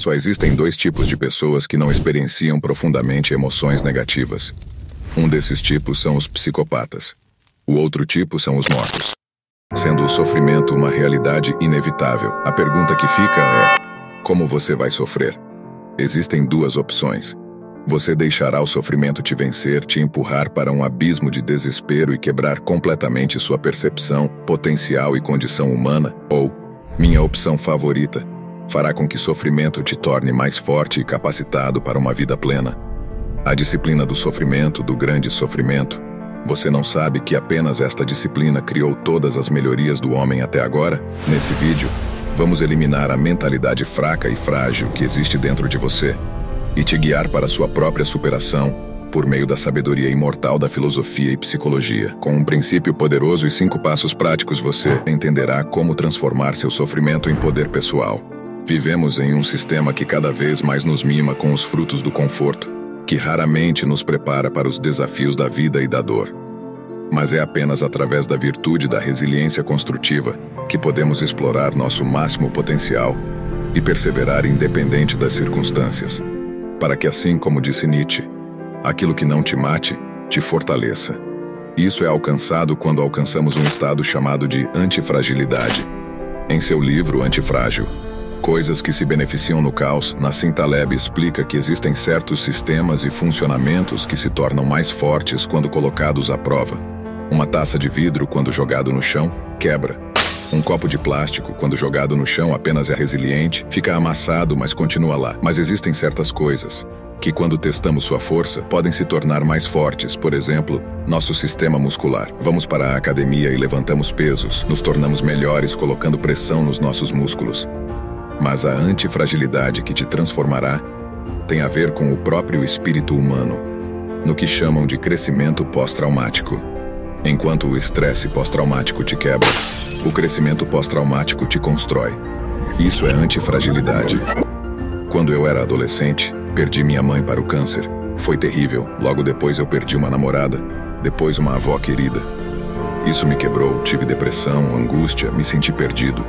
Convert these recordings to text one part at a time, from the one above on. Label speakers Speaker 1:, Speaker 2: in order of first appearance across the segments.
Speaker 1: Só existem dois tipos de pessoas que não experienciam profundamente emoções negativas. Um desses tipos são os psicopatas. O outro tipo são os mortos. Sendo o sofrimento uma realidade inevitável, a pergunta que fica é: como você vai sofrer? Existem duas opções. Você deixará o sofrimento te vencer, te empurrar para um abismo de desespero e quebrar completamente sua percepção, potencial e condição humana, ou, minha opção favorita, fará com que sofrimento te torne mais forte e capacitado para uma vida plena. A disciplina do sofrimento, do grande sofrimento. Você não sabe que apenas esta disciplina criou todas as melhorias do homem até agora? Nesse vídeo, vamos eliminar a mentalidade fraca e frágil que existe dentro de você e te guiar para sua própria superação por meio da sabedoria imortal da filosofia e psicologia. Com um princípio poderoso e 5 passos práticos, você entenderá como transformar seu sofrimento em poder pessoal. Vivemos em um sistema que cada vez mais nos mima com os frutos do conforto, que raramente nos prepara para os desafios da vida e da dor. Mas é apenas através da virtude da resiliência construtiva que podemos explorar nosso máximo potencial e perseverar independente das circunstâncias, para que, assim como disse Nietzsche, aquilo que não te mate, te fortaleça. Isso é alcançado quando alcançamos um estado chamado de antifragilidade. Em seu livro Antifrágil, Coisas que se beneficiam no caos, Nassim Taleb explica que existem certos sistemas e funcionamentos que se tornam mais fortes quando colocados à prova. Uma taça de vidro, quando jogado no chão, quebra. Um copo de plástico, quando jogado no chão, apenas é resiliente, fica amassado, mas continua lá. Mas existem certas coisas que, quando testamos sua força, podem se tornar mais fortes. Por exemplo, nosso sistema muscular. Vamos para a academia e levantamos pesos. Nos tornamos melhores colocando pressão nos nossos músculos. Mas a antifragilidade que te transformará tem a ver com o próprio espírito humano, no que chamam de crescimento pós-traumático. Enquanto o estresse pós-traumático te quebra, o crescimento pós-traumático te constrói. Isso é antifragilidade. Quando eu era adolescente, perdi minha mãe para o câncer. Foi terrível. Logo depois eu perdi uma namorada, depois uma avó querida. Isso me quebrou, tive depressão, angústia, me senti perdido.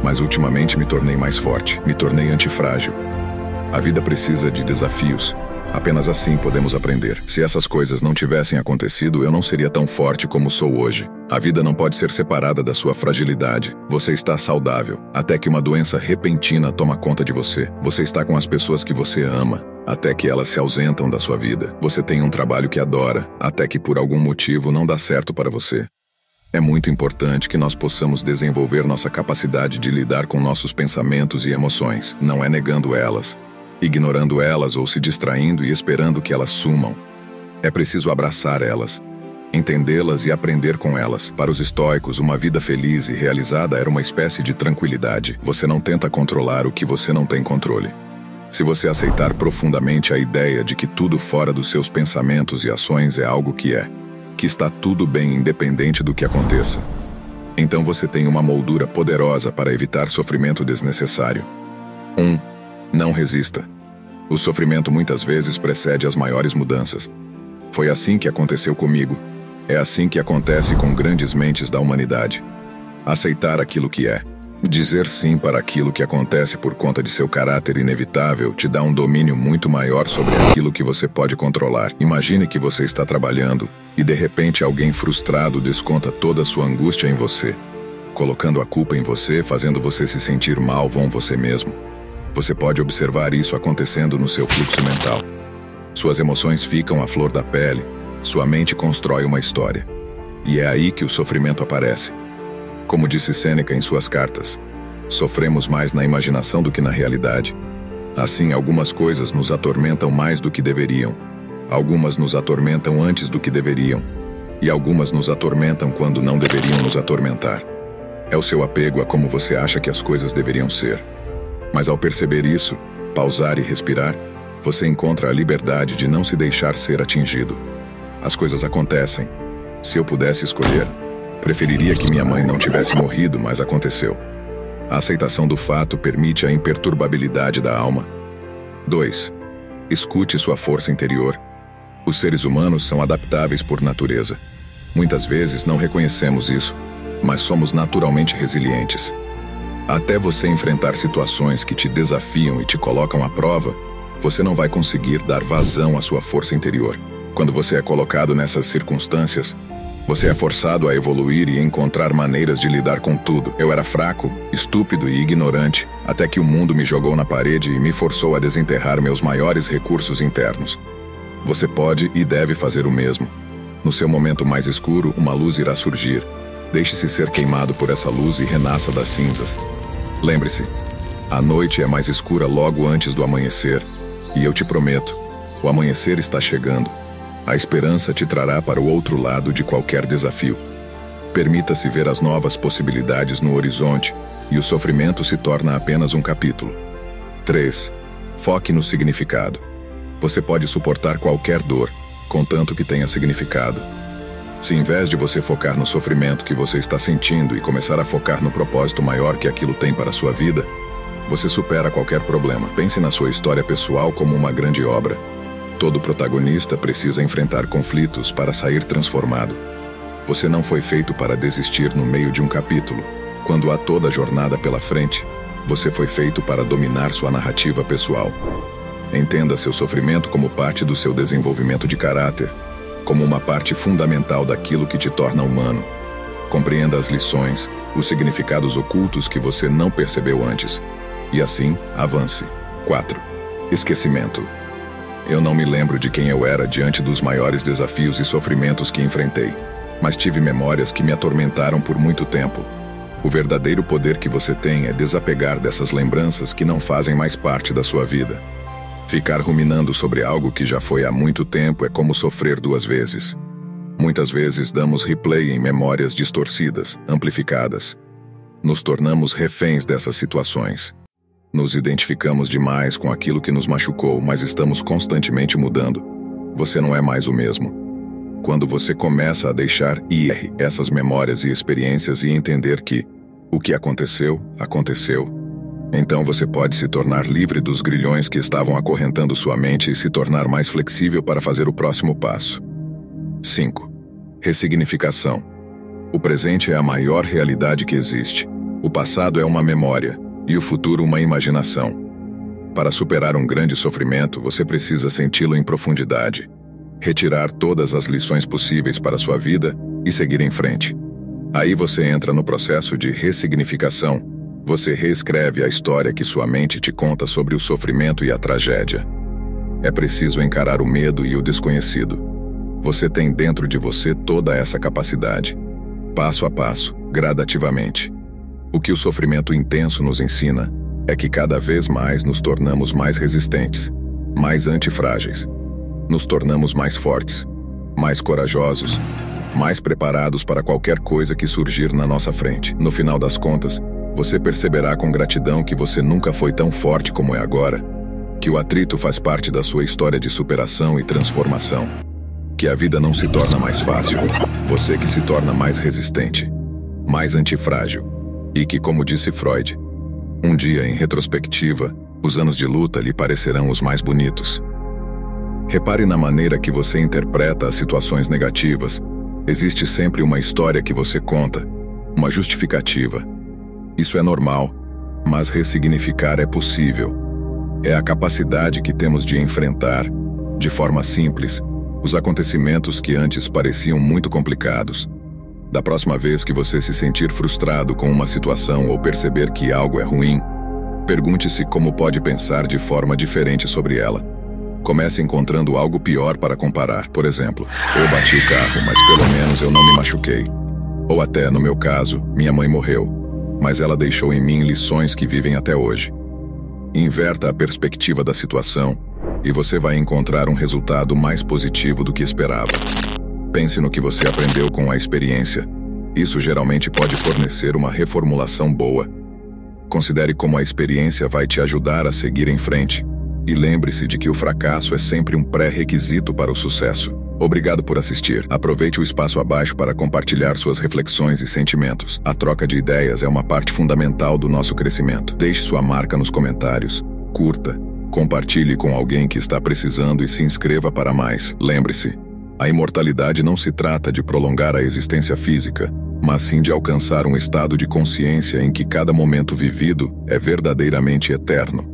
Speaker 1: Mas ultimamente me tornei mais forte, me tornei antifrágil. A vida precisa de desafios. Apenas assim podemos aprender. Se essas coisas não tivessem acontecido, eu não seria tão forte como sou hoje. A vida não pode ser separada da sua fragilidade. Você está saudável, até que uma doença repentina toma conta de você. Você está com as pessoas que você ama, até que elas se ausentam da sua vida. Você tem um trabalho que adora, até que por algum motivo não dá certo para você. É muito importante que nós possamos desenvolver nossa capacidade de lidar com nossos pensamentos e emoções. Não é negando elas, ignorando elas ou se distraindo e esperando que elas sumam. É preciso abraçar elas, entendê-las e aprender com elas. Para os estoicos, uma vida feliz e realizada era uma espécie de tranquilidade. Você não tenta controlar o que você não tem controle. Se você aceitar profundamente a ideia de que tudo fora dos seus pensamentos e ações é algo que está tudo bem independente do que aconteça, então você tem uma moldura poderosa para evitar sofrimento desnecessário. 1. Não resista. O sofrimento muitas vezes precede as maiores mudanças. Foi assim que aconteceu comigo. É assim que acontece com grandes mentes da humanidade. Aceitar aquilo que é. Dizer sim para aquilo que acontece por conta de seu caráter inevitável te dá um domínio muito maior sobre aquilo que você pode controlar. Imagine que você está trabalhando e de repente alguém frustrado desconta toda a sua angústia em você, colocando a culpa em você, fazendo você se sentir mal com você mesmo. Você pode observar isso acontecendo no seu fluxo mental. Suas emoções ficam à flor da pele, sua mente constrói uma história. E é aí que o sofrimento aparece. Como disse Sêneca em suas cartas, sofremos mais na imaginação do que na realidade. Assim, algumas coisas nos atormentam mais do que deveriam. Algumas nos atormentam antes do que deveriam. E algumas nos atormentam quando não deveriam nos atormentar. É o seu apego a como você acha que as coisas deveriam ser. Mas ao perceber isso, pausar e respirar, você encontra a liberdade de não se deixar ser atingido. As coisas acontecem. Se eu pudesse escolher, preferiria que minha mãe não tivesse morrido, mas aconteceu. A aceitação do fato permite a imperturbabilidade da alma. 2. Escute sua força interior. Os seres humanos são adaptáveis por natureza. Muitas vezes não reconhecemos isso, mas somos naturalmente resilientes. Até você enfrentar situações que te desafiam e te colocam à prova, você não vai conseguir dar vazão à sua força interior. Quando você é colocado nessas circunstâncias, você é forçado a evoluir e encontrar maneiras de lidar com tudo. Eu era fraco, estúpido e ignorante, até que o mundo me jogou na parede e me forçou a desenterrar meus maiores recursos internos. Você pode e deve fazer o mesmo. No seu momento mais escuro, uma luz irá surgir. Deixe-se ser queimado por essa luz e renasça das cinzas. Lembre-se, a noite é mais escura logo antes do amanhecer. E eu te prometo, o amanhecer está chegando. A esperança te trará para o outro lado de qualquer desafio. Permita-se ver as novas possibilidades no horizonte e o sofrimento se torna apenas um capítulo. 3. Foque no significado. Você pode suportar qualquer dor, contanto que tenha significado. Se em vez de você focar no sofrimento que você está sentindo e começar a focar no propósito maior que aquilo tem para a sua vida, você supera qualquer problema. Pense na sua história pessoal como uma grande obra. Todo protagonista precisa enfrentar conflitos para sair transformado. Você não foi feito para desistir no meio de um capítulo. Quando há toda a jornada pela frente, você foi feito para dominar sua narrativa pessoal. Entenda seu sofrimento como parte do seu desenvolvimento de caráter, como uma parte fundamental daquilo que te torna humano. Compreenda as lições, os significados ocultos que você não percebeu antes. E assim, avance. 4. Esquecimento. Eu não me lembro de quem eu era diante dos maiores desafios e sofrimentos que enfrentei, mas tive memórias que me atormentaram por muito tempo. O verdadeiro poder que você tem é desapegar dessas lembranças que não fazem mais parte da sua vida. Ficar ruminando sobre algo que já foi há muito tempo é como sofrer duas vezes. Muitas vezes damos replay em memórias distorcidas, amplificadas. Nos tornamos reféns dessas situações. Nos identificamos demais com aquilo que nos machucou, mas estamos constantemente mudando. Você não é mais o mesmo. Quando você começa a deixar ir essas memórias e experiências e entender que o que aconteceu, aconteceu, então você pode se tornar livre dos grilhões que estavam acorrentando sua mente e se tornar mais flexível para fazer o próximo passo. 5. Ressignificação. O presente é a maior realidade que existe. O passado é uma memória. E o futuro uma imaginação. Para superar um grande sofrimento, você precisa senti-lo em profundidade, retirar todas as lições possíveis para sua vida e seguir em frente. Aí você entra no processo de ressignificação. Você reescreve a história que sua mente te conta sobre o sofrimento e a tragédia. É preciso encarar o medo e o desconhecido. Você tem dentro de você toda essa capacidade. Passo a passo, gradativamente. O que o sofrimento intenso nos ensina é que cada vez mais nos tornamos mais resistentes, mais antifrágeis. Nos tornamos mais fortes, mais corajosos, mais preparados para qualquer coisa que surgir na nossa frente. No final das contas, você perceberá com gratidão que você nunca foi tão forte como é agora, que o atrito faz parte da sua história de superação e transformação, que a vida não se torna mais fácil, você que se torna mais resistente, mais antifrágil. E que, como disse Freud, um dia, em retrospectiva, os anos de luta lhe parecerão os mais bonitos. Repare na maneira que você interpreta as situações negativas. Existe sempre uma história que você conta, uma justificativa. Isso é normal, mas ressignificar é possível. É a capacidade que temos de enfrentar, de forma simples, os acontecimentos que antes pareciam muito complicados. Da próxima vez que você se sentir frustrado com uma situação ou perceber que algo é ruim, pergunte-se como pode pensar de forma diferente sobre ela. Comece encontrando algo pior para comparar. Por exemplo, eu bati o carro, mas pelo menos eu não me machuquei. Ou até, no meu caso, minha mãe morreu, mas ela deixou em mim lições que vivem até hoje. Inverta a perspectiva da situação e você vai encontrar um resultado mais positivo do que esperava. Pense no que você aprendeu com a experiência. Isso geralmente pode fornecer uma reformulação boa. Considere como a experiência vai te ajudar a seguir em frente. E lembre-se de que o fracasso é sempre um pré-requisito para o sucesso. Obrigado por assistir. Aproveite o espaço abaixo para compartilhar suas reflexões e sentimentos. A troca de ideias é uma parte fundamental do nosso crescimento. Deixe sua marca nos comentários. Curta, compartilhe com alguém que está precisando e se inscreva para mais. Lembre-se, a imortalidade não se trata de prolongar a existência física, mas sim de alcançar um estado de consciência em que cada momento vivido é verdadeiramente eterno.